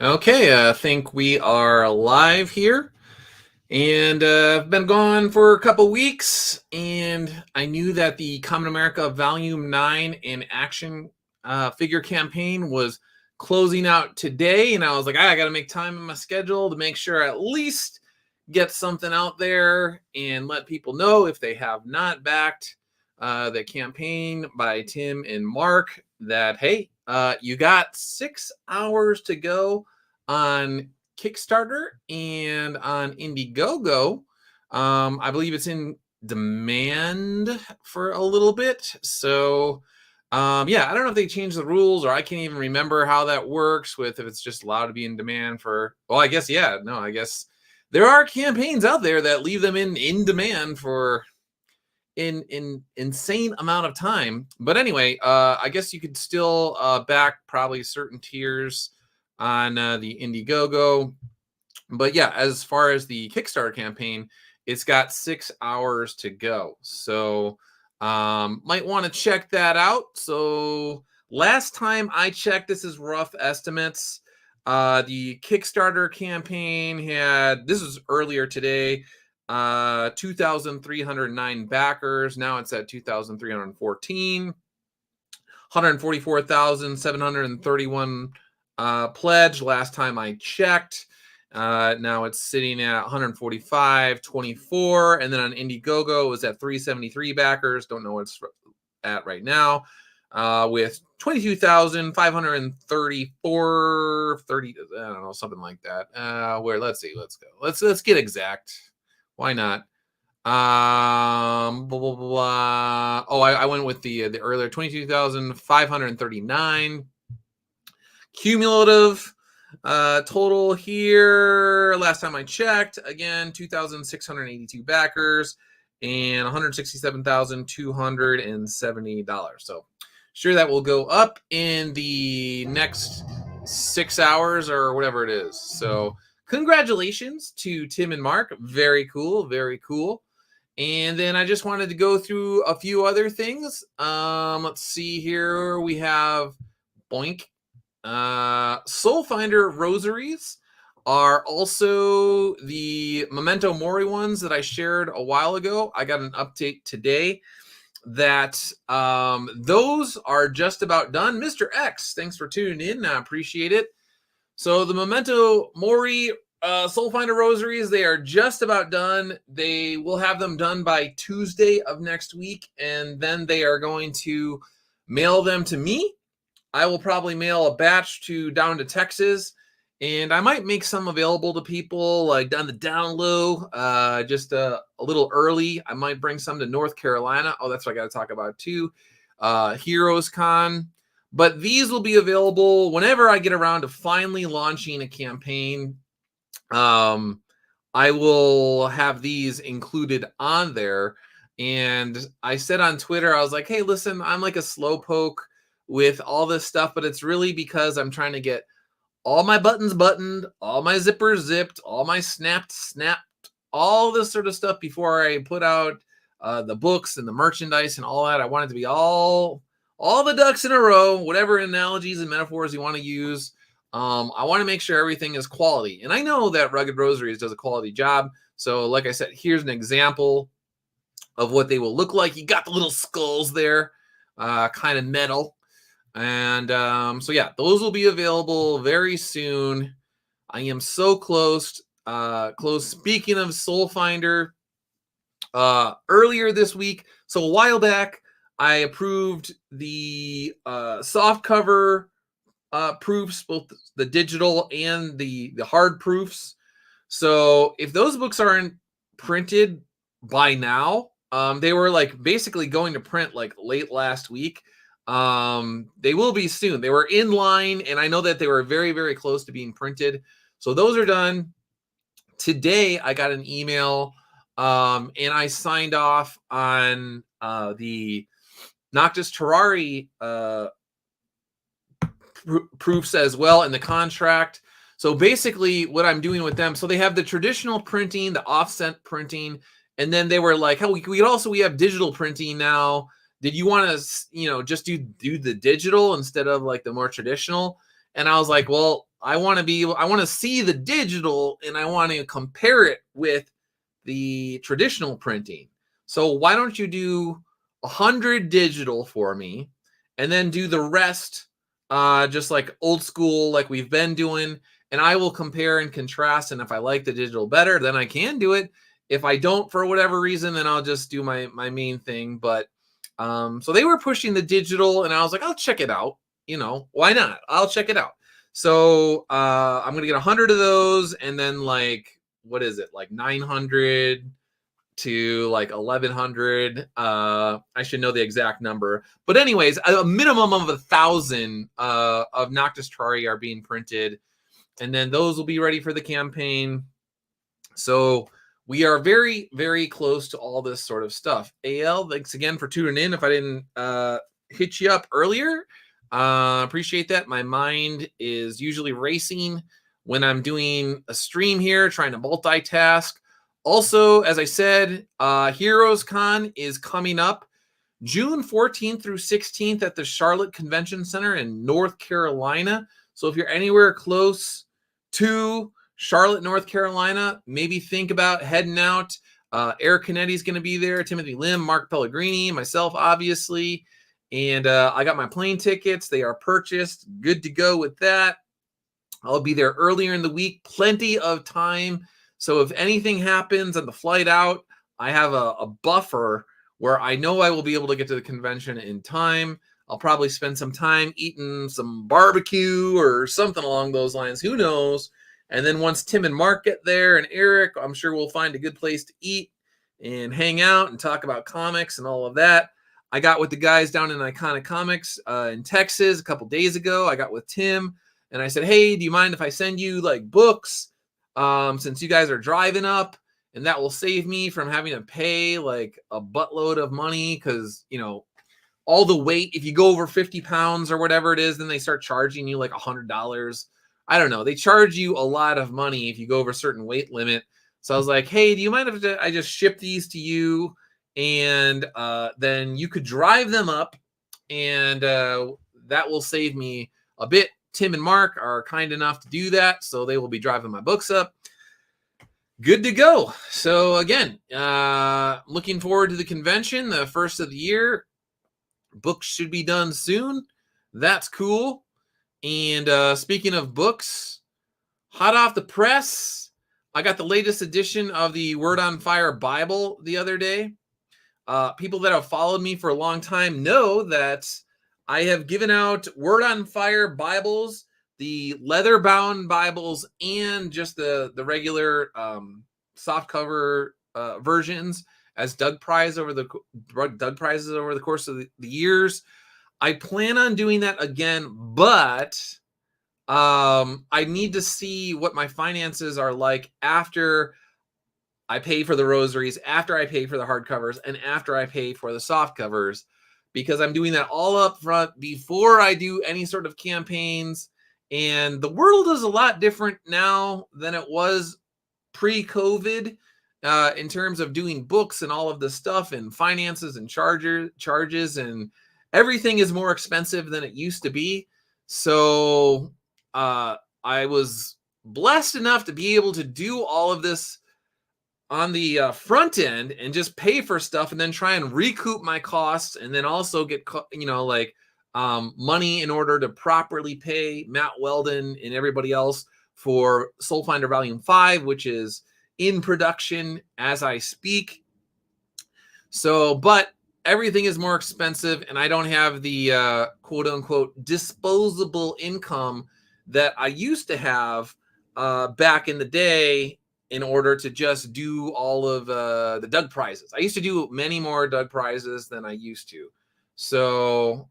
Okay, I think we are live here. And I've been gone for a couple weeks, and I knew that the Kamen America Volume 9 in action figure campaign was closing out today. And I was like, I got to make time in my schedule to make sure I at least get something out there and let people know if they have not backed the campaign by Tim and Mark that, hey, you got 6 hours to go on Kickstarter and on Indiegogo. I believe it's in demand for a little bit. So, yeah, I don't know if they changed the rules or I can't even remember how that works with if it's just allowed to be in demand for, well, I guess, yeah, no, I guess there are campaigns out there that leave them in demand for in insane amount of time. But anyway, I guess you could still back probably certain tiers on the Indiegogo. But yeah, as far as the Kickstarter campaign, it's got 6 hours to go. So might want to check that out. So last time I checked, this is rough estimates. The Kickstarter campaign had, this was earlier today, 2,309 backers. Now it's at 2,314. 144,731 pledge last time I checked. Now it's sitting at 145.24, and then on Indiegogo it was at 373 backers. Don't know what it's at right now. With 22,534, 30, I don't know, something like that. Where let's see, let's go. Let's get exact. Why not? Blah, blah, blah. Oh, I went with the earlier 22,539 cumulative total here. Last time I checked, again 2,682 backers and $167,270. So sure that will go up in the next 6 hours or whatever it is. So congratulations to Tim and Mark. Very cool, very cool. And then I just wanted to go through a few other things. Let's see here. We have Boink. Soulfinder rosaries are also the Memento Mori ones that I shared a while ago. I got an update today that those are just about done. Mr. X, thanks for tuning in. I appreciate it. So the Memento Mori Soulfinder rosaries, they are just about done. They will have them done by Tuesday of next week, and then they are going to mail them to me. I will probably mail a batch down to Texas, and I might make some available to people like down the down low, just a little early. I might bring some to North Carolina. Oh, that's what I got to talk about too. Heroes Con. But these will be available whenever I get around to finally launching a campaign. I will have these included on there. And I said on Twitter, I was like, hey, listen, I'm like a slowpoke with all this stuff, but it's really because I'm trying to get all my buttons buttoned, all my zippers zipped, all my snapped, all this sort of stuff before I put out the books and the merchandise and all that. I want it to be all the ducks in a row, whatever analogies and metaphors you want to use. I want to make sure everything is quality. And I know that Rugged Rosaries does a quality job. So like I said, here's an example of what they will look like. You got the little skulls there, kind of metal. And so, yeah, those will be available very soon. I am so close. Speaking of Soulfinder, earlier this week, so a while back, I approved the soft cover proofs, both the digital and the hard proofs. So if those books aren't printed by now, they were like basically going to print like late last week. They will be soon. They were in line, and I know that they were very, very close to being printed. So those are done. Today, I got an email, and I signed off on the Noctis Terrari proofs as well in the contract. So basically what I'm doing with them, so they have the traditional printing, the offset printing, and then they were like, we have digital printing now. Did you want to, just do the digital instead of like the more traditional? And I was like, well, I want to see the digital, and I want to compare it with the traditional printing. So why don't you do 100 digital for me, and then do the rest just like old school, like we've been doing, and I will compare and contrast. And if I like the digital better, then I can do it. If I don't, for whatever reason, then I'll just do my main thing. But so they were pushing the digital, and I was like, I'll check it out. Why not? I'll check it out. So I'm gonna get 100 of those, and then like, what is it, like 900 to like 1100. I should know the exact number, but anyways, a minimum of 1,000 of Noctis Trari are being printed, and then those will be ready for the campaign. So we are very, very close to all this sort of stuff. AL, thanks again for tuning in. If I didn't hit you up earlier, appreciate that. My mind is usually racing when I'm doing a stream here, trying to multitask. Also, as I said, Heroes Con is coming up June 14th through 16th at the Charlotte Convention Center in North Carolina. So if you're anywhere close to Charlotte, North Carolina, maybe think about heading out. Eric Canetti's going to be there, Timothy Lim, Mark Pellegrini, myself, obviously. And I got my plane tickets. They are purchased. Good to go with that. I'll be there earlier in the week. Plenty of time. So if anything happens on the flight out, I have a buffer where I know I will be able to get to the convention in time. I'll probably spend some time eating some barbecue or something along those lines. Who knows? And then once Tim and Mark get there, and Eric, I'm sure we'll find a good place to eat and hang out and talk about comics and all of that. I got with the guys down in Iconic Comics in Texas a couple days ago. I got with Tim, and I said, hey, do you mind if I send you like books since you guys are driving up? And that will save me from having to pay like a buttload of money because, all the weight, if you go over 50 pounds or whatever it is, then they start charging you like $100. I don't know. They charge you a lot of money if you go over a certain weight limit. So I was like, hey, do you mind if I just ship these to you? And then you could drive them up, and that will save me a bit. Tim and Mark are kind enough to do that, so they will be driving my books up. Good to go. So again, looking forward to the convention, the first of the year. Books should be done soon. That's cool. And speaking of books, hot off the press, I got the latest edition of the Word on Fire Bible the other day. People that have followed me for a long time know that I have given out Word on Fire Bibles, the leather-bound Bibles, and just the regular softcover versions as Doug prizes over the course of the years. I plan on doing that again, but I need to see what my finances are like after I pay for the rosaries, after I pay for the hardcovers, and after I pay for the soft covers, because I'm doing that all up front before I do any sort of campaigns. And the world is a lot different now than it was pre-COVID in terms of doing books and all of this stuff and finances and charges, and everything is more expensive than it used to be. So I was blessed enough to be able to do all of this on the front end and just pay for stuff and then try and recoup my costs, and then also get money in order to properly pay Matt Weldon and everybody else for Soulfinder Volume 5, which is in production as I speak. So, but everything is more expensive, and I don't have the quote unquote disposable income that I used to have back in the day in order to just do all of the Doug prizes. I used to do many more Doug prizes than I used to. So,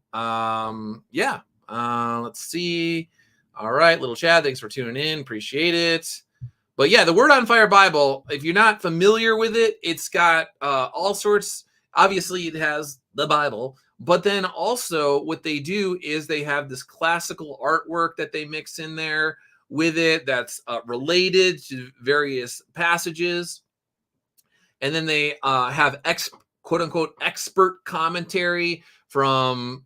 let's see. All right, little Chad, thanks for tuning in. Appreciate it. But yeah, the Word on Fire Bible, if you're not familiar with it, it's got all sorts. Obviously, it has the Bible, but then also what they do is they have this classical artwork that they mix in there with it that's related to various passages. And then they have quote unquote expert commentary from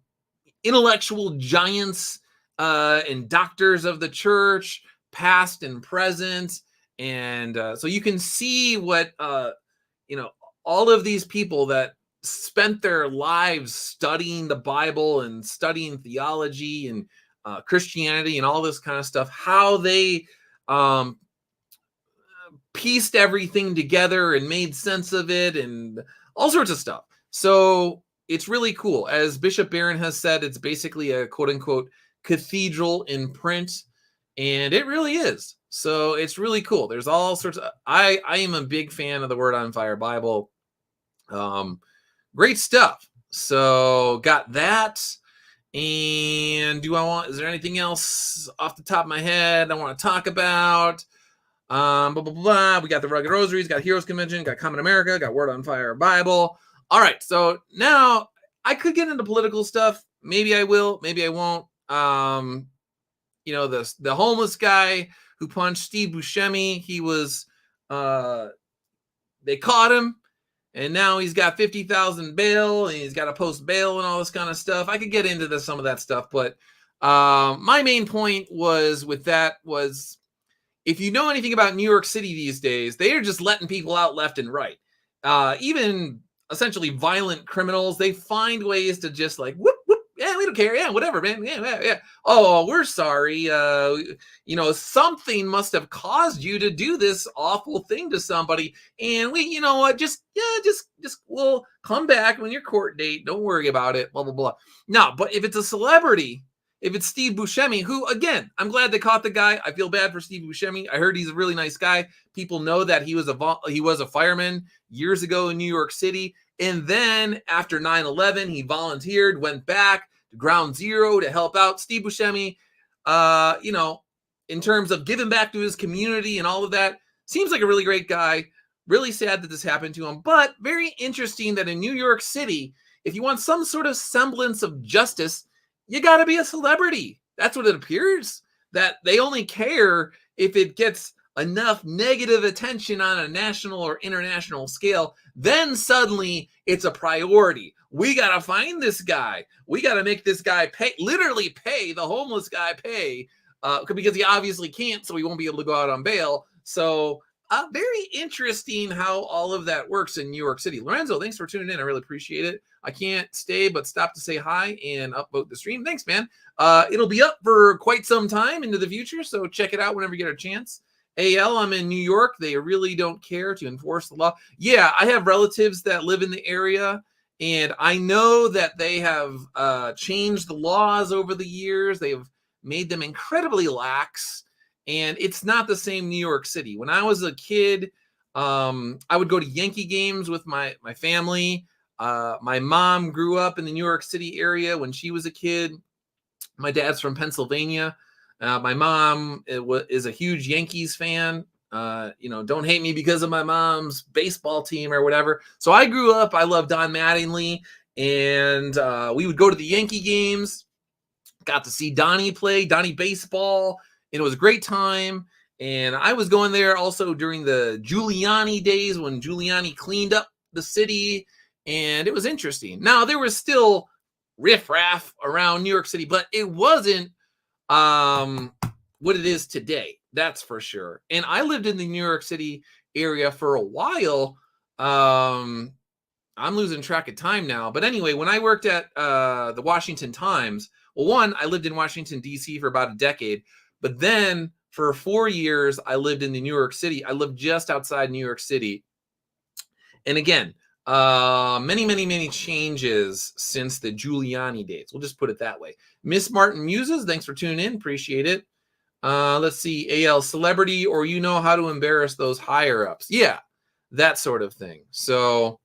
intellectual giants and doctors of the church, past and present. And so you can see what, all of these people that spent their lives studying the Bible and studying theology and Christianity and all this kind of stuff, how they um, pieced everything together and made sense of it and all sorts of stuff. So it's really cool. As Bishop Barron has said, it's basically a quote unquote cathedral in print, and it really is. So it's really cool. There's all sorts of, I am a big fan of the Word on Fire Bible. Great stuff. So got that. And is there anything else off the top of my head I want to talk about? Blah, blah, blah. We got the Rugged Rosaries, got Heroes Convention, got Kamen America, got Word on Fire Bible. All right. So now I could get into political stuff. Maybe I will, maybe I won't. The homeless guy who punched Steve Buscemi, he was, they caught him. And now he's got 50,000 bail, and he's got to post bail and all this kind of stuff. I could get into some of that stuff, but my main point was if you know anything about New York City these days, they are just letting people out left and right. Even essentially violent criminals, they find ways to just like, whoop, whoop, yeah, we don't care. Yeah, whatever, man. Yeah. Oh, we're sorry. Something must have caused you to do this awful thing to somebody. And we'll come back when your court date. Don't worry about it. Blah, blah, blah. No, but if it's a celebrity, if it's Steve Buscemi, who, again, I'm glad they caught the guy. I feel bad for Steve Buscemi. I heard he's a really nice guy. People know that he was a fireman years ago in New York City. And then after 9/11, he volunteered, went back to Ground Zero to help out. Steve Buscemi, in terms of giving back to his community and all of that, seems like a really great guy. Really sad that this happened to him, but very interesting that in New York City, if you want some sort of semblance of justice, you got to be a celebrity. That's what it appears, that they only care if it gets enough negative attention on a national or international scale. Then suddenly it's a priority. We got to find this guy. We got to make this guy literally pay the homeless guy because he obviously can't, so he won't be able to go out on bail. So very interesting how all of that works in New York City. Lorenzo, thanks for tuning in. I really appreciate it. I can't stay but stop to say hi and upvote the stream. Thanks, man. It'll be up for quite some time into the future, so check it out whenever you get a chance. AL, I'm in New York. They really don't care to enforce the law. Yeah, I have relatives that live in the area, and I know that they have changed the laws over the years. They've made them incredibly lax, and it's not the same New York City. When I was a kid, I would go to Yankee games with my family. My mom grew up in the New York City area when she was a kid. My dad's from Pennsylvania. My mom is a huge Yankees fan. Don't hate me because of my mom's baseball team or whatever. So I grew up, I love Don Mattingly, and we would go to the Yankee games. Got to see Donnie play, Donnie baseball, and it was a great time. And I was going there also during the Giuliani days when Giuliani cleaned up the city, and it was interesting. Now, there was still riffraff around New York City, but it wasn't what it is today. That's for sure. And I lived in the New York City area for a while. I'm losing track of time now. But anyway, when I worked at the Washington Times, well, I lived in Washington, D.C. for about a decade. But then for 4 years, I lived in the New York City. I lived just outside New York City. And again, many, many, many changes since the Giuliani days. We'll just put it that way. Miss Martin Muses, thanks for tuning in. Appreciate it. Let's see. AL, celebrity, or how to embarrass those higher ups. Yeah, that sort of thing. So,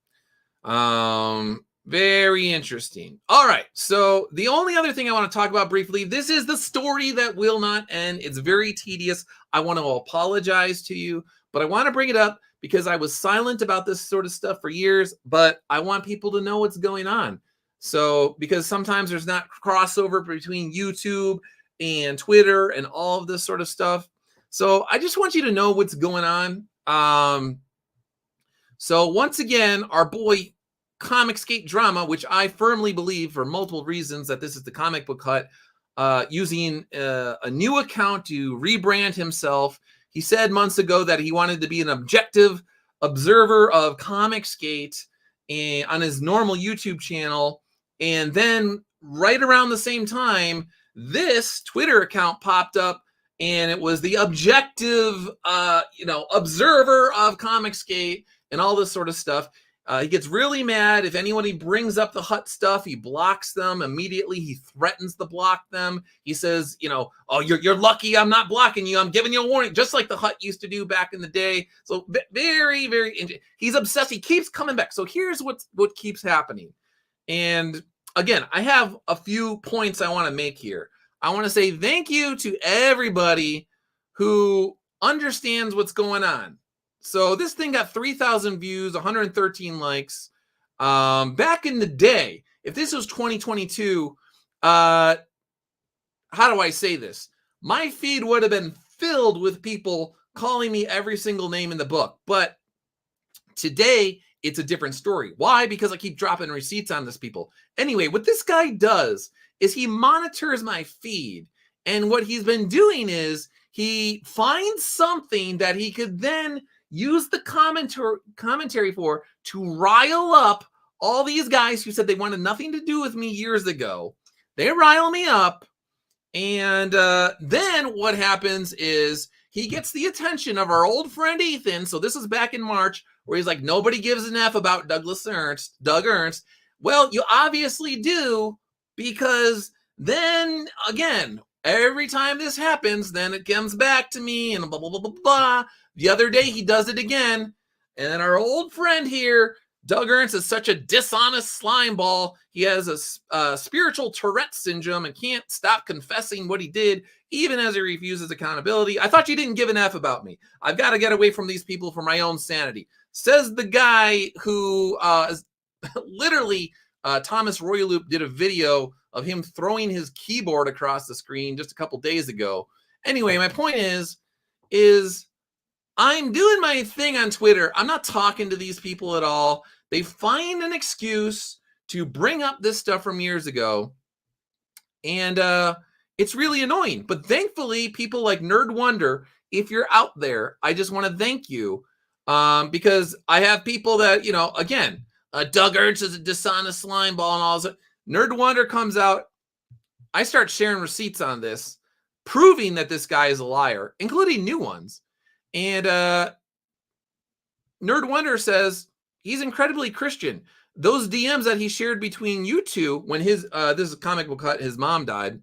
very interesting. All right. So the only other thing I want to talk about briefly, this is the story that will not end. It's very tedious. I want to apologize to you, but I want to bring it up because I was silent about this sort of stuff for years, but I want people to know what's going on. So, because sometimes there's not crossover between YouTube and Twitter and all of this sort of stuff. So I just want you to know what's going on. So once again, our boy Comicsgate Drama, which I firmly believe for multiple reasons that this is the comic book hut, using a new account to rebrand himself. He said months ago that he wanted to be an objective observer of Comicsgate and on his normal YouTube channel. And then right around the same time, this Twitter account popped up, and it was the objective, observer of Comicsgate and all this sort of stuff. He gets really mad if anybody brings up the Hut stuff. He blocks them immediately. He threatens to block them. He says, oh, you're lucky I'm not blocking you. I'm giving you a warning, just like the Hut used to do back in the day. So very, very, he's obsessed. He keeps coming back. So here's what keeps happening. And again, I have a few points I want to make here. I want to say thank you to everybody who understands what's going on. So this thing got 3,000 views, 113 likes. Back in the day, if this was 2022, how do I say this? My feed would have been filled with people calling me every single name in the book. But today, it's a different story. Why? Because I keep dropping receipts on this people. Anyway, what this guy does is he monitors my feed. And what he's been doing is he finds something that he could then use the commentary for to rile up all these guys who said they wanted nothing to do with me years ago. They rile me up. And then what happens is he gets the attention of our old friend Ethan. So this is back in March, where he's like, nobody gives an F about Doug Ernst. Well, you obviously do, because then again, every time this happens, then it comes back to me and blah, blah, blah, blah, blah. The other day he does it again. And then our old friend here, Doug Ernst, is such a dishonest slime ball. He has a spiritual Tourette syndrome and can't stop confessing what he did, even as he refuses accountability. I thought you didn't give an F about me. I've got to get away from these people for my own sanity. Says the guy who is literally Thomas Royaloop did a video of him throwing his keyboard across the screen just a couple days ago. Anyway, my point is I'm doing my thing on Twitter. I'm not talking to these people at all. They find an excuse to bring up this stuff from years ago. And it's really annoying. But thankfully, people like Nerd Wonder, if you're out there, I just want to thank you. Because I have people that, again, Doug Ernst is a dishonest slime ball and all that. Nerd Wonder comes out. I start sharing receipts on this, proving that this guy is a liar, including new ones. And Nerd Wonder says he's incredibly Christian. Those DMs that he shared between you two when his this is a comic book cut, his mom died.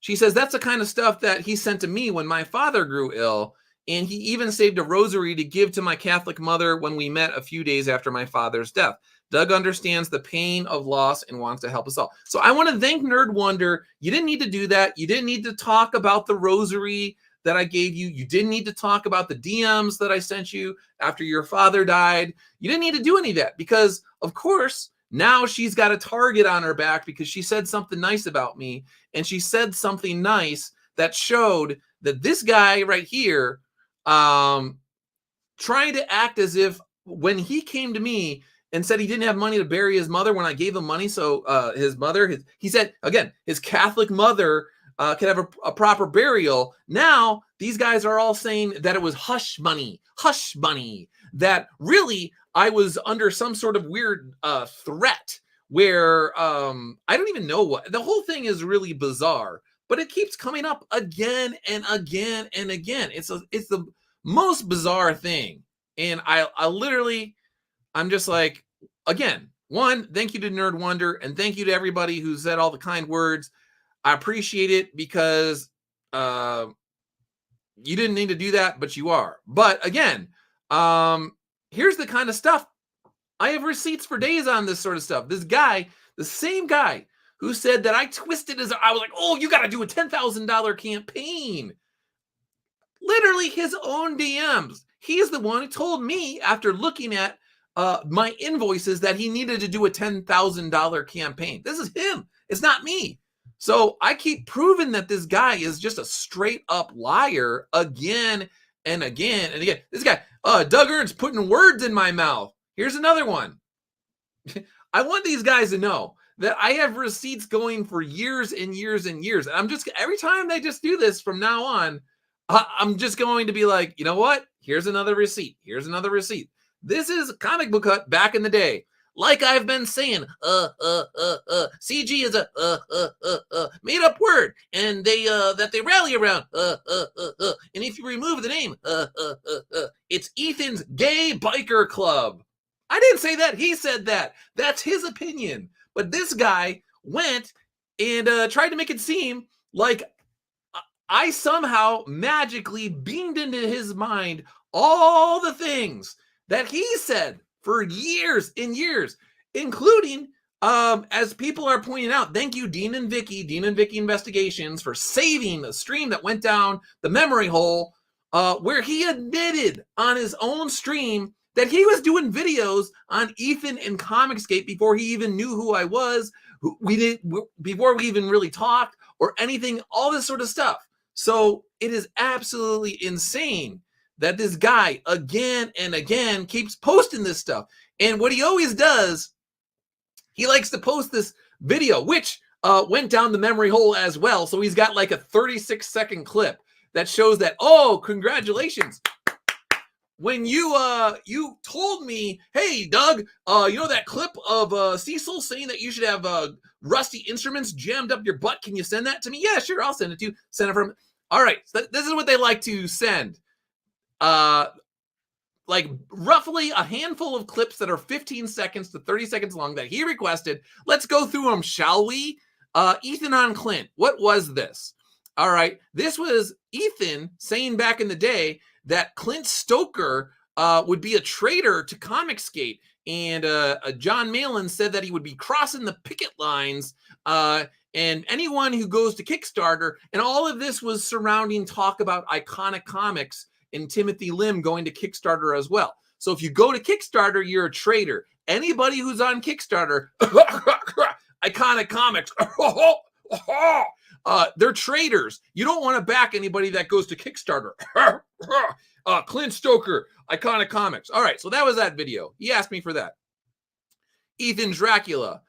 She says that's the kind of stuff that he sent to me when my father grew ill. And he even saved a rosary to give to my Catholic mother when we met a few days after my father's death. Doug understands the pain of loss and wants to help us all. So I want to thank Nerd Wonder. You didn't need to do that. You didn't need to talk about the rosary that I gave you. You didn't need to talk about the DMs that I sent you after your father died. You didn't need to do any of that because, of course, now she's got a target on her back because she said something nice about me. And she said something nice that showed that this guy right here trying to act as if when he came to me and said he didn't have money to bury his mother when I gave him money. So his mother, he said, again, his Catholic mother could have a proper burial. Now, these guys are all saying that it was hush money, that really I was under some sort of weird threat where I don't even know what. The whole thing is really bizarre, but it keeps coming up again and again and again. It's the most bizarre thing. And I'm just like, again, one, thank you to Nerd Wonder, and thank you to everybody who said all the kind words. I appreciate it because you didn't need to do that, but you are. But again, here's the kind of stuff. I have receipts for days on this sort of stuff. This guy, the same guy who said that I twisted I was like, oh, you got to do a $10,000 campaign. Literally his own DMs. He is the one who told me after looking at my invoices that he needed to do a $10,000 campaign. This is him. It's not me. So I keep proving that this guy is just a straight up liar again and again and again. This guy, Doug Ernst, putting words in my mouth. Here's another one. I want these guys to know that I have receipts going for years and years and years. And I'm just, every time they just do this from now on, I'm just going to be like, you know what? Here's another receipt. Here's another receipt. This is Comic Book Hut back in the day. Like I've been saying, CG is a made up word, and they that they rally around, and if you remove the name, it's Ethan's Gay Biker Club. I didn't say that. He said that. That's his opinion. But this guy went and tried to make it seem like I somehow magically beamed into his mind all the things that he said for years and years, including, as people are pointing out, thank you, Dean and Vicky Investigations, for saving the stream that went down the memory hole, where he admitted on his own stream that he was doing videos on Ethan and Comicsgate before he even knew who I was, before we even really talked or anything, all this sort of stuff. So it is absolutely insane that this guy again and again keeps posting this stuff. And what he always does, he likes to post this video, which went down the memory hole as well. So he's got like a 36-second clip that shows that, oh, congratulations. When you told me, hey, Doug, you know that clip of Cecil saying that you should have rusty instruments jammed up your butt? Can you send that to me? Yeah, sure, I'll send it to you. Send it from. All right, so this is what they like to send. Like roughly a handful of clips that are 15 seconds to 30 seconds long that he requested. Let's go through them, shall we? Ethan on Clint. What was this? All right, this was Ethan saying back in the day that Clint Stoker would be a traitor to Comicsgate, and John Malin said that he would be crossing the picket lines, and anyone who goes to Kickstarter, and all of this was surrounding talk about Iconic Comics and Timothy Lim going to Kickstarter as well. So if you go to Kickstarter, you're a traitor. Anybody who's on Kickstarter, Iconic Comics, they're traitors. You don't want to back anybody that goes to Kickstarter. Clint Stoker, Iconic Comics. All right, so that was that video. He asked me for that. Ethan Dracula.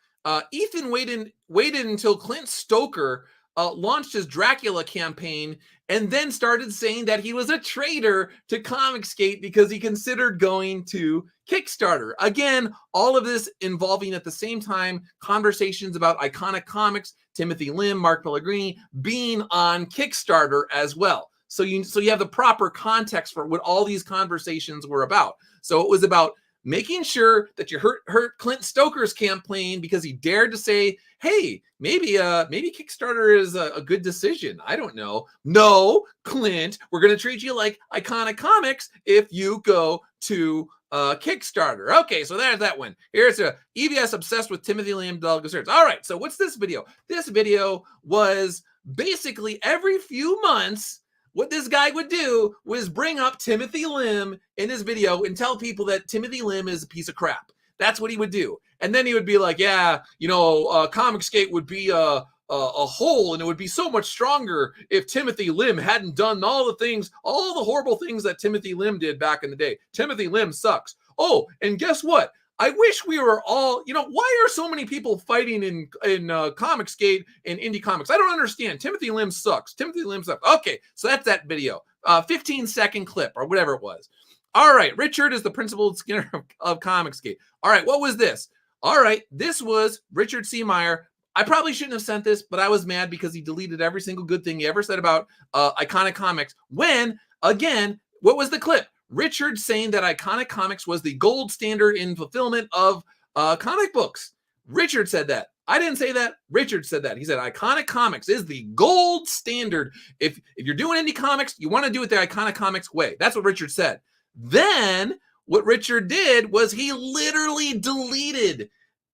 Ethan waited until Clint Stoker launched his Dracula campaign and then started saying that he was a traitor to Comicsgate because he considered going to Kickstarter. Again, all of this involving at the same time conversations about Iconic Comics, Timothy Lim, Mark Pellegrini being on Kickstarter as well. So you have the proper context for what all these conversations were about. So it was about making sure that you hurt Clint Stoker's campaign because he dared to say, hey, maybe Kickstarter is a good decision. I don't know. No, Clint, we're going to treat you like Iconic Comics if you go to Kickstarter. Okay, so there's that one. Here's EVS obsessed with Timothy Lim, Douglas Search. All right, so what's this video? This video was basically every few months, what this guy would do was bring up Timothy Lim in his video and tell people that Timothy Lim is a piece of crap. That's what he would do. And then he would be like, yeah, you know, Comicsgate would be a whole, and it would be so much stronger if Timothy Lim hadn't done all the horrible things that Timothy Lim did back in the day. Timothy Lim sucks. Oh, and guess what? I wish we were all, you know, why are so many people fighting in Comicsgate and Indie Comics? I don't understand. Timothy Lim sucks. Timothy Lim sucks. Okay, so that's that video. 15-second clip or whatever it was. All right, Richard is the principal Skinner of Comicsgate. All right, what was this? All right, this was Richard C. Meyer. I probably shouldn't have sent this, but I was mad because he deleted every single good thing he ever said about Iconic Comics. When, again, what was the clip? Richard saying that Iconic Comics was the gold standard in fulfillment of comic books. Richard said that. I didn't say that. Richard said that. He said Iconic Comics is the gold standard. If you're doing indie comics, you want to do it the Iconic Comics way. That's what Richard said. Then what Richard did was he literally deleted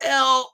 all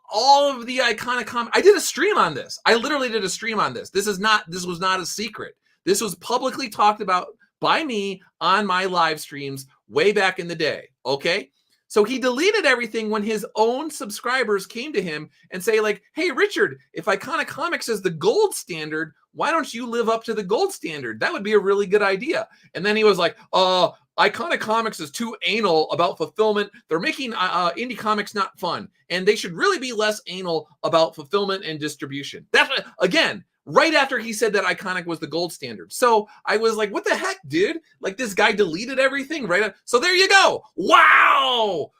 of the Iconic Comics. I did a stream on this. I literally did a stream on this. This was not a secret. This was publicly talked about by me on my live streams way back in the day. Okay. So he deleted everything when his own subscribers came to him and say like, hey, Richard, if Iconic Comics is the gold standard, why don't you live up to the gold standard? That would be a really good idea. And then he was like, Iconic Comics is too anal about fulfillment. They're making indie comics not fun. And they should really be less anal about fulfillment and distribution. That's, again, right after he said that Iconic was the gold standard. So I was like, what the heck, dude? Like, this guy deleted everything, right? So there you go. Wow.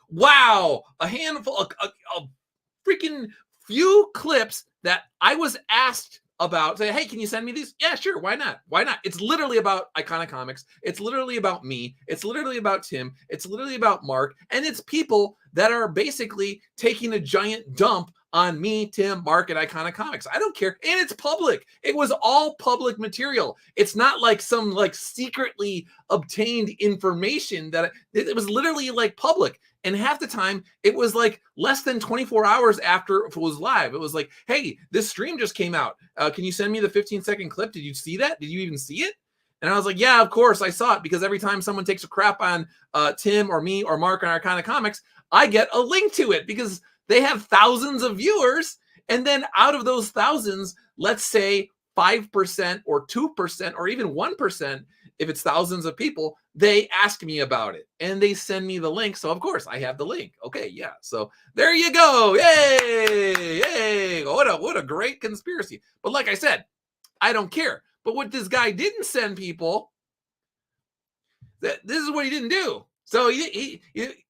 A handful, a freaking few clips that I was asked about. Say, hey, can you send me these? Yeah, sure. Why not? It's literally about Iconic Comics. It's literally about me. It's literally about Tim. It's literally about Mark. And it's people that are basically taking a giant dump on me, Tim, Mark, and Iconic Comics. I don't care. And it's public. It was all public material. It's not like some like secretly obtained information that it was literally like public. And half the time it was like less than 24 hours after it was live. It was like, hey, this stream just came out. Can you send me the 15-second clip? Did you see that? Did you even see it? And I was like, yeah, of course I saw it, because every time someone takes a crap on Tim or me or Mark on Iconic Comics, I get a link to it because they have thousands of viewers. And then out of those thousands, let's say 5% or 2% or even 1%, if it's thousands of people, they ask me about it and they send me the link. So of course I have the link. Okay, yeah. So there you go. Yay! What a great conspiracy. But like I said, I don't care. But what this guy didn't send people, this is what he didn't do. So he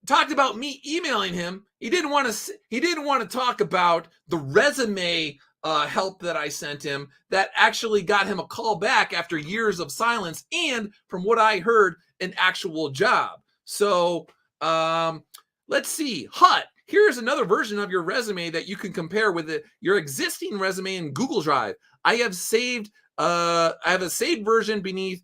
talked about me emailing him. He didn't want to talk about the resume help that I sent him that actually got him a call back after years of silence, and from what I heard, an actual job. So let's see. Hut, here's another version of your resume that you can compare with your existing resume in Google Drive. I have a saved version beneath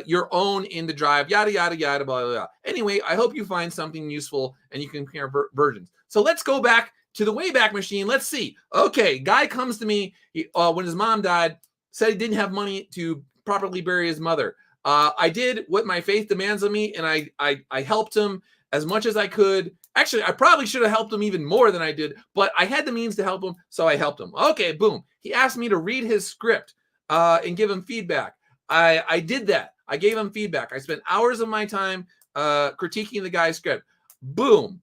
your own in the drive, yada, yada, yada, blah, blah, blah. Anyway, I hope you find something useful and you can compare versions. So let's go back to the Wayback Machine. Let's see. Okay, guy comes to me when his mom died, said he didn't have money to properly bury his mother. I did what my faith demands of me, and I helped him as much as I could. Actually, I probably should have helped him even more than I did, but I had the means to help him, so I helped him. Okay, boom. He asked me to read his script and give him feedback. I did that. I gave him feedback. I spent hours of my time critiquing the guy's script. Boom.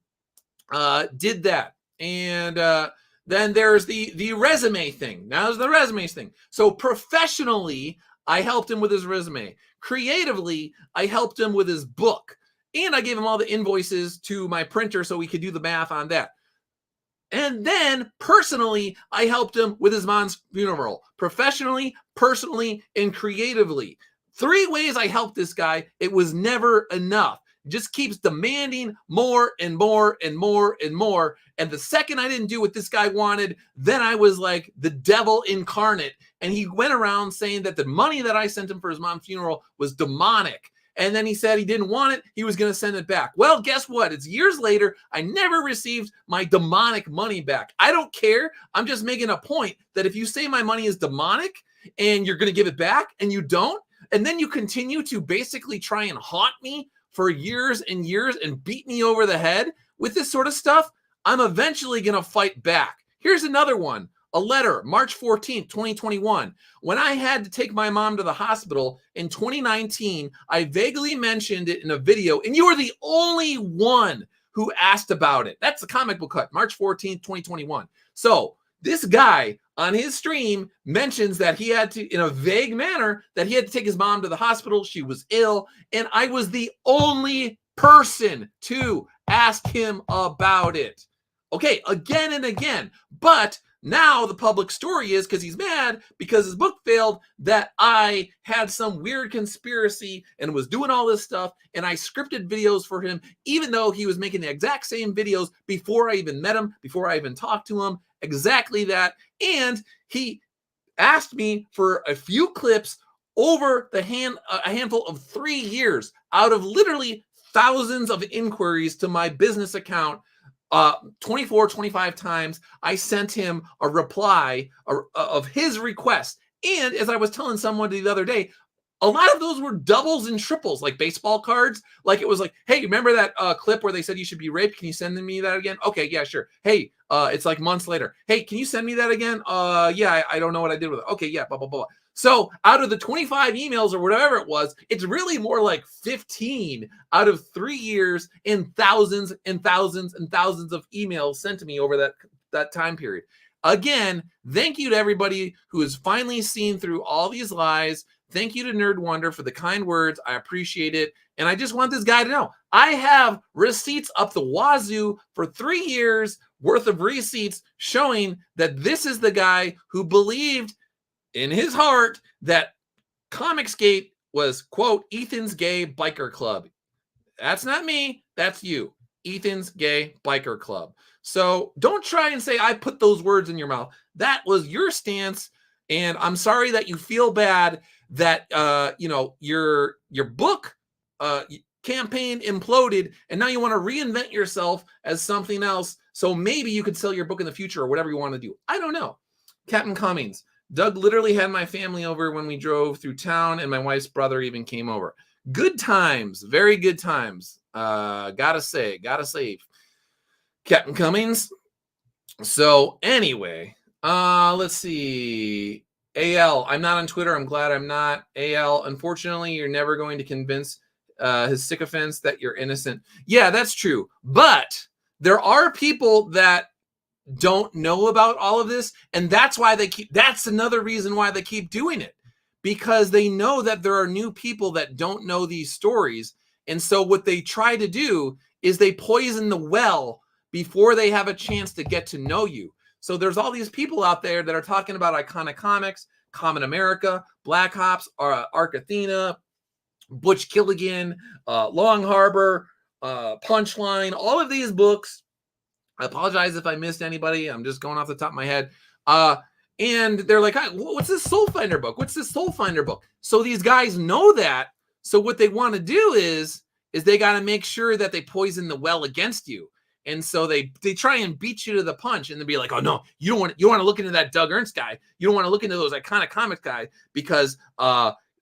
Did that. And then there's the resume thing. Now there's the resumes thing. So professionally, I helped him with his resume. Creatively, I helped him with his book. And I gave him all the invoices to my printer so we could do the math on that. And then personally, I helped him with his mom's funeral. Professionally, personally, and creatively. 3 ways I helped this guy. It was never enough. It just keeps demanding more and more and more and more. And the second I didn't do what this guy wanted, then I was like the devil incarnate. And he went around saying that the money that I sent him for his mom's funeral was demonic. And then he said he didn't want it. He was going to send it back. Well, guess what? It's years later. I never received my demonic money back. I don't care. I'm just making a point that if you say my money is demonic and you're going to give it back and you don't, and then you continue to basically try and haunt me for years and years and beat me over the head with this sort of stuff, I'm eventually going to fight back. Here's another one. A letter, March 14th, 2021. When I had to take my mom to the hospital in 2019, I vaguely mentioned it in a video, and you were the only one who asked about it. That's the comic book cut, March 14th, 2021. So this guy on his stream mentions that he had to, in a vague manner, that he had to take his mom to the hospital. She was ill, and I was the only person to ask him about it. Okay, again and again. But now the public story is, because he's mad because his book failed, that I had some weird conspiracy and was doing all this stuff, and I scripted videos for him, even though he was making the exact same videos before I even met him, before I even talked to him, exactly that. And he asked me for a few clips over a handful of 3 years out of literally thousands of inquiries to my business account. 24, 25 times I sent him a reply of his request. And as I was telling someone the other day, A lot of those were doubles and triples, like baseball cards. Like it was like, hey, remember that clip where they said you should be raped? Can you send me that again? Okay, yeah, sure. Hey, it's like months later. Hey, can you send me that again? Yeah, I don't know what I did with it. Okay, yeah, blah, blah, blah. So out of the 25 emails or whatever it was, it's really more like 15 out of 3 years and thousands and thousands and thousands of emails sent to me over that time period. Again, thank you to everybody who has finally seen through all these lies. Thank you to Nerd Wonder for the kind words. I appreciate it. And I just want this guy to know I have receipts up the wazoo for 3 years worth of receipts showing that this is the guy who believed in his heart that Comicsgate was, quote, Ethan's gay biker club. That's not me. That's you. Ethan's gay biker club. So don't try and say I put those words in your mouth. That was your stance. And I'm sorry that you feel bad that your book campaign imploded and now you want to reinvent yourself as something else so maybe you could sell your book in the future or whatever you want to do. I don't know. Captain Cummings, Doug literally had my family over when we drove through town and my wife's brother even came over. Good times, very good times. Gotta say, Captain Cummings. So anyway, let's see. AL, I'm not on Twitter. I'm glad I'm not. AL, unfortunately, you're never going to convince his sycophants that you're innocent. Yeah, that's true. But there are people that don't know about all of this. And that's why that's another reason why they keep doing it. Because they know that there are new people that don't know these stories. And so what they try to do is they poison the well before they have a chance to get to know you. So there's all these people out there that are talking about iconic comics, Kamen America, Black Ops, Arc Athena, Butch Killigan, Long Harbor, Punchline, all of these books. I apologize if I missed anybody. I'm just going off the top of my head. And they're like, what's this Soulfinder book? What's this Soulfinder book? So these guys know that. So what they want to do is they got to make sure that they poison the well against you. And so they try and beat you to the punch and they'll be like, oh no, you want to look into that Doug Ernst guy. You don't want to look into those iconic comics guys because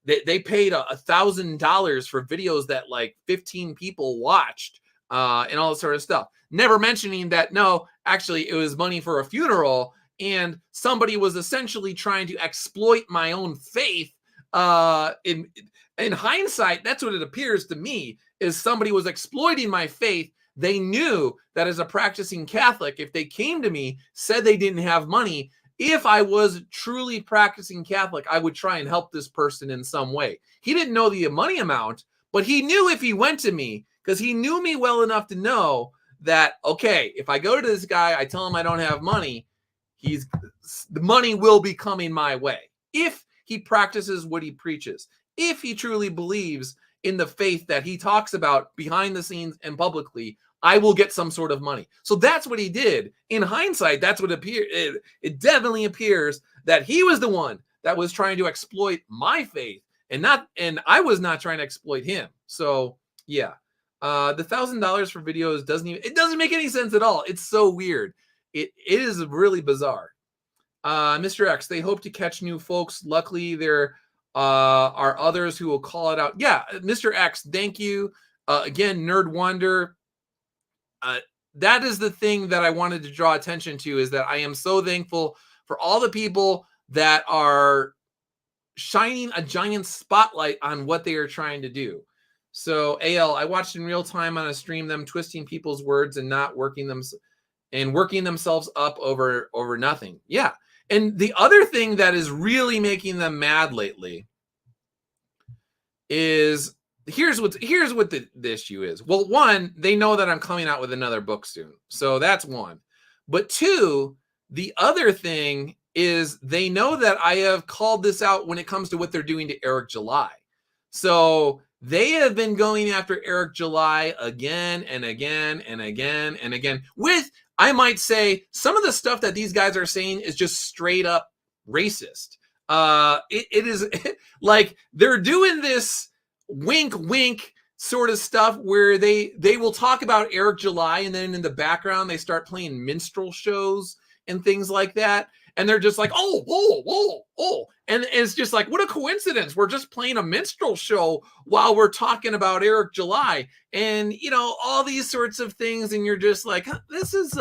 they paid $1,000 for videos that like 15 people watched and all this sort of stuff. Never mentioning that, no, actually it was money for a funeral and somebody was essentially trying to exploit my own faith. In hindsight, that's what it appears to me, is somebody was exploiting my faith. They knew that as a practicing Catholic, if they came to me, said they didn't have money, if I was truly practicing Catholic, I would try and help this person in some way. He didn't know the money amount, but he knew if he went to me, because he knew me well enough to know that, okay, if I go to this guy, I tell him I don't have money, the money will be coming my way. If he practices what he preaches, if he truly believes in the faith that he talks about behind the scenes and publicly, I will get some sort of money. So that's what he did. In hindsight, that's what it definitely appears that he was the one that was trying to exploit my faith and I was not trying to exploit him. So yeah, the $1,000 for videos doesn't make any sense at all. It's so weird. It is really bizarre. Mr. X, they hope to catch new folks. Luckily, there are others who will call it out. Yeah, Mr. X, thank you. Again, Nerd Wonder. That is the thing that I wanted to draw attention to, is that I am so thankful for all the people that are shining a giant spotlight on what they are trying to do. So AL, I watched in real time on a stream them twisting people's words and not working themselves up over nothing. Yeah. And the other thing that is really making them mad lately is here's what the issue is. Well, one, they know that I'm coming out with another book soon. So that's one. But two, the other thing is they know that I have called this out when it comes to what they're doing to Eric July. So they have been going after Eric July again and again and again and again with, I might say, some of the stuff that these guys are saying is just straight up racist. It is like they're doing this wink, wink sort of stuff where they will talk about Eric July and then in the background they start playing minstrel shows and things like that. and they're just like, oh, whoa, whoa, oh. And it's just like, what a coincidence. We're just playing a minstrel show while we're talking about Eric July and, you know, all these sorts of things. And you're just like, huh, this is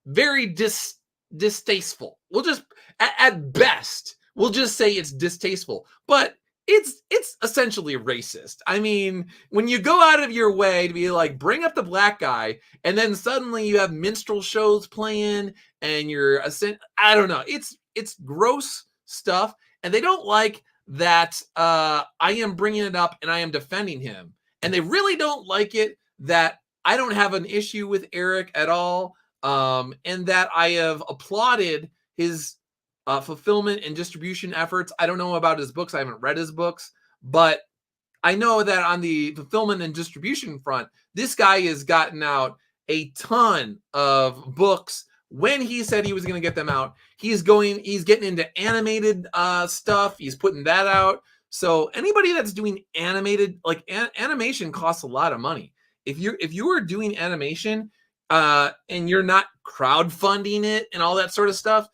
very distasteful. We'll just, at best, we'll just say it's distasteful. But it's essentially racist. I mean, when you go out of your way to be like, bring up the black guy, and then suddenly you have minstrel shows playing, and I don't know. It's gross stuff, and they don't like that I am bringing it up and I am defending him, and they really don't like it that I don't have an issue with Eric at all, and that I have applauded his fulfillment and distribution efforts. I don't know about his books. I haven't read his books, but I know that on the fulfillment and distribution front, this guy has gotten out a ton of books when he said he was going to get them out. He's getting into animated stuff. He's putting that out. So anybody that's doing animated, like animation costs a lot of money. If you are doing animation and you're not crowdfunding it and all that sort of stuff,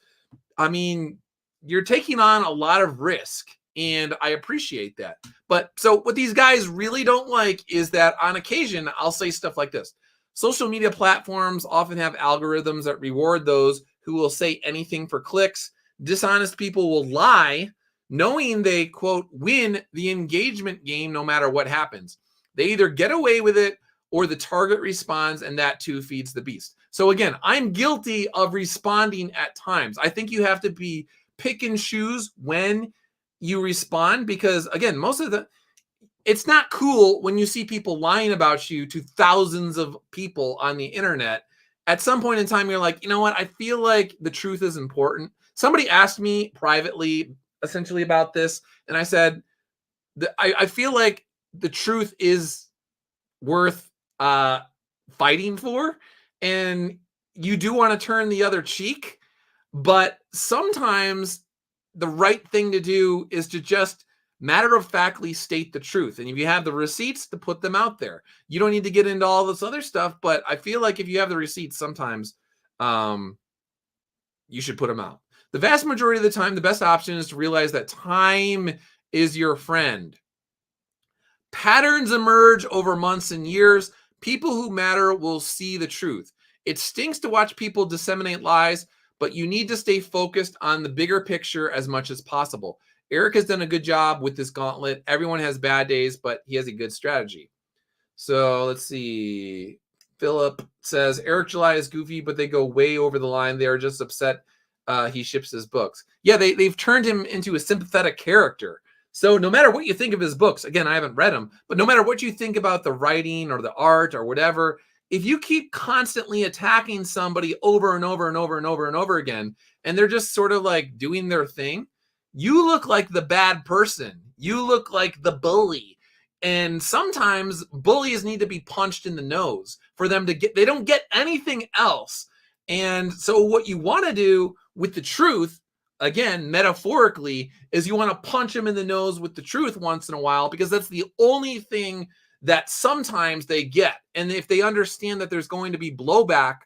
I mean, you're taking on a lot of risk, and I appreciate that. But so what these guys really don't like is that on occasion, I'll say stuff like this. Social media platforms often have algorithms that reward those who will say anything for clicks. Dishonest people will lie, knowing they, quote, win the engagement game no matter what happens. They either get away with it or the target responds, and that too feeds the beast. So again, I'm guilty of responding at times. I think you have to be pick and choose when you respond, because again, it's not cool when you see people lying about you to thousands of people on the internet. At some point in time, you're like, you know what? I feel like the truth is important. Somebody asked me privately, essentially about this, and I said, I feel like the truth is worth fighting for, and you do want to turn the other cheek, but sometimes the right thing to do is to just matter-of-factly state the truth. And if you have the receipts, to put them out there. You don't need to get into all this other stuff, but I feel like if you have the receipts, sometimes you should put them out. The vast majority of the time, the best option is to realize that time is your friend. Patterns emerge over months and years. People who matter will see the truth. It stinks to watch people disseminate lies, but you need to stay focused on the bigger picture as much as possible. Eric has done a good job with this gauntlet. Everyone has bad days, but he has a good strategy. So let's see. Philip says, Eric July is goofy, but they go way over the line. They are just upset he ships his books. Yeah, they've turned him into a sympathetic character. So no matter what you think of his books, again, I haven't read them, but no matter what you think about the writing or the art or whatever, if you keep constantly attacking somebody over and over and over and over and over again, and they're just sort of like doing their thing, you look like the bad person. You look like the bully. And sometimes bullies need to be punched in the nose for them to they don't get anything else. And so what you want to do with the truth, again, metaphorically, is you want to punch them in the nose with the truth once in a while, because that's the only thing that sometimes they get. And if they understand that there's going to be blowback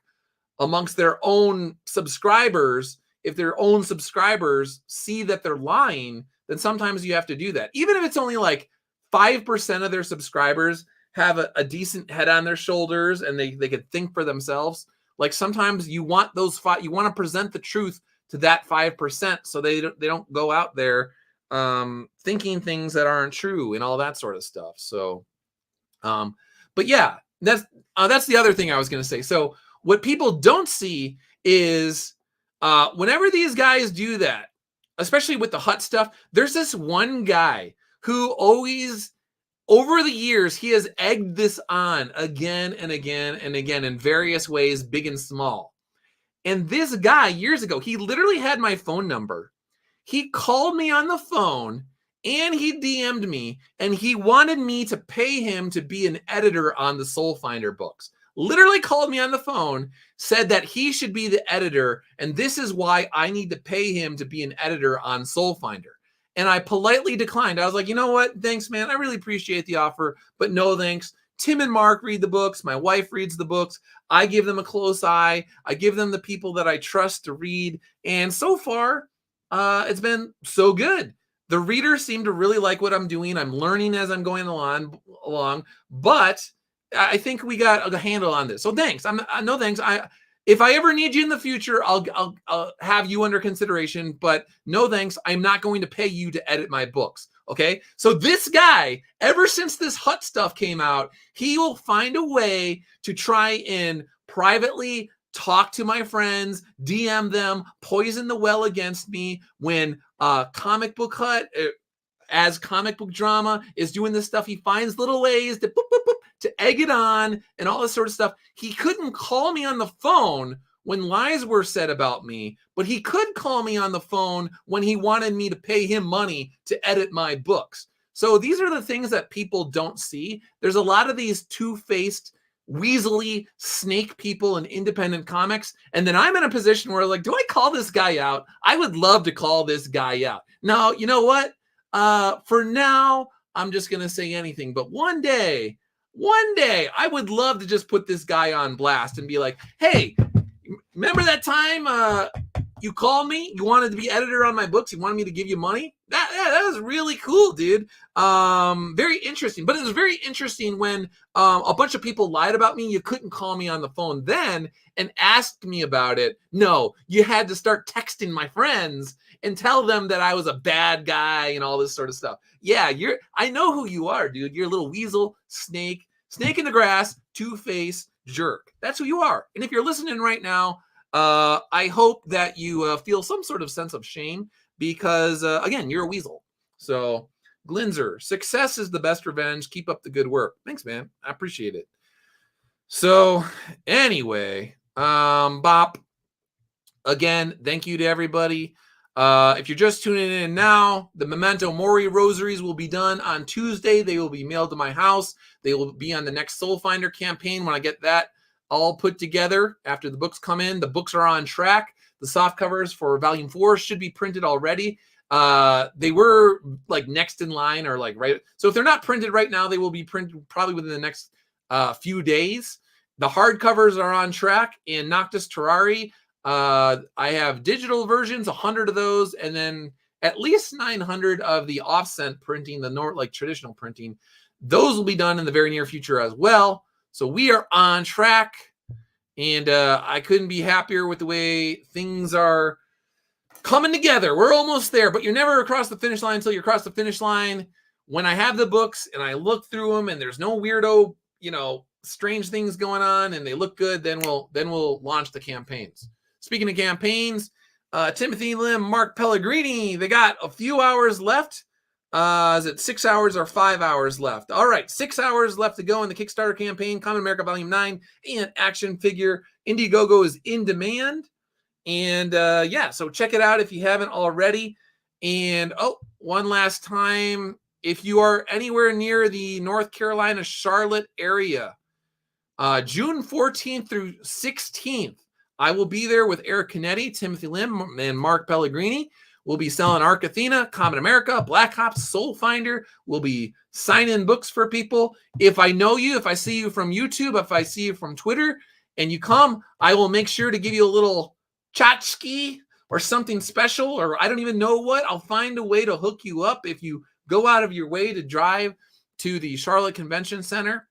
amongst their own subscribers, if their own subscribers see that they're lying, then sometimes you have to do that. Even if it's only like 5% of their subscribers have a decent head on their shoulders and they could think for themselves. Like sometimes you want you want to present the truth to that 5% so they don't go out there thinking things that aren't true and all that sort of stuff. So, but yeah, that's the other thing I was going to say. So what people don't see is whenever these guys do that, especially with the hut stuff, there's this one guy who always, over the years, he has egged this on again and again and again in various ways, big and small. And this guy, years ago, he literally had my phone number. He called me on the phone and he DM'd me, and he wanted me to pay him to be an editor on the Soulfinder books. Literally called me on the phone, said that he should be the editor, and this is why I need to pay him to be an editor on Soulfinder. And I politely declined. I was like, you know what? Thanks, man. I really appreciate the offer, but no thanks. Tim and Mark read the books. My wife reads the books. I give them a close eye. I give them the people that I trust to read. And so far, it's been so good. The readers seem to really like what I'm doing. I'm learning as I'm going along, but I think we got a handle on this. So thanks. No thanks. If I ever need you in the future, I'll have you under consideration. But no thanks. I'm not going to pay you to edit my books. Okay. So this guy, ever since this Hut stuff came out, he will find a way to try and privately talk to my friends, DM them, poison the well against me when Comic Book Hut, as comic book drama, is doing this stuff. He finds little ways to boop, boop, boop, to egg it on and all this sort of stuff. He couldn't call me on the phone when lies were said about me, but he could call me on the phone when he wanted me to pay him money to edit my books. So these are the things that people don't see. There's a lot of these two-faced, weaselly snake people in independent comics, and then I'm in a position where, like, do I call this guy out? I would love to call this guy out. No, you know what? For now, I'm just gonna say anything. But one day, I would love to just put this guy on blast and be like, "Hey, remember that time you called me? You wanted to be editor on my books. You wanted me to give you money? That was really cool, dude. Very interesting. But it was very interesting when a bunch of people lied about me. You couldn't call me on the phone then and ask me about it. No, you had to start texting my friends and tell them that I was a bad guy and all this sort of stuff. Yeah, I know who you are, dude. You're a little weasel, snake in the grass, two-faced jerk. That's who you are. And if you're listening right now, I hope that you feel some sort of sense of shame because, again, you're a weasel. So, Glinzer, success is the best revenge. Keep up the good work. Thanks, man. I appreciate it. So, anyway, Bop, again, thank you to everybody. If you're just tuning in now, the Memento Mori rosaries will be done on Tuesday. They will be mailed to my house. They will be on the next Soulfinder campaign when I get that all put together after the books come in. The books are on track. The soft covers for Volume 4 should be printed already. They were like next in line or like right. So if they're not printed right now, they will be printed probably within the next few days. The hardcovers are on track in Noctis Terrari. I have digital versions, 100 of those, and then at least 900 of the offset printing, like traditional printing. Those will be done in the very near future as well. So we are on track, and I couldn't be happier with the way things are coming together. We're almost there, but you're never across the finish line until you're across the finish line. When I have the books and I look through them and there's no weirdo, strange things going on and they look good, then we'll launch the campaigns. Speaking of campaigns, Timothy Lim, Mark Pellegrini, they got a few hours left. Is it 6 hours or 5 hours left? All right, 6 hours left to go in the Kickstarter campaign. Kamen America Volume 9 and action figure Indiegogo is in demand. And so check it out if you haven't already. And one last time, if you are anywhere near the North Carolina, Charlotte area, June 14th through 16th, I will be there with Eric Canetti, Timothy Lim, and Mark Pellegrini. We'll be selling Arc Athena, Kamen America, Black Ops, Soulfinder. We'll be signing books for people. If I know you, if I see you from YouTube, if I see you from Twitter, and you come, I will make sure to give you a little tchotchke or something special, or I don't even know what. I'll find a way to hook you up if you go out of your way to drive to the Charlotte Convention Center.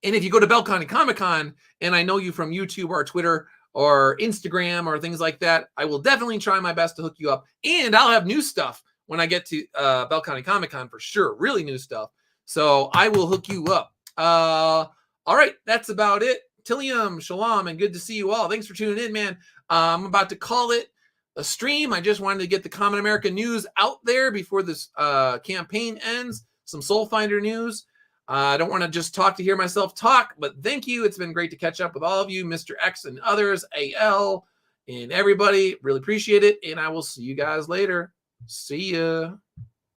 And if you go to Bell County Comic Con and I know you from YouTube or Twitter or Instagram or things like that, I will definitely try my best to hook you up. And I'll have new stuff when I get to Bell County Comic Con for sure. Really new stuff. So I will hook you up. All right, that's about it. Tillium, shalom, and good to see you all. Thanks for tuning in, man. I'm about to call it a stream. I just wanted to get the Kamen America news out there before this campaign ends. Some Soulfinder news. I don't want to just talk to hear myself talk, but thank you. It's been great to catch up with all of you, Mr. X and others, AL, and everybody. Really appreciate it, and I will see you guys later. See ya.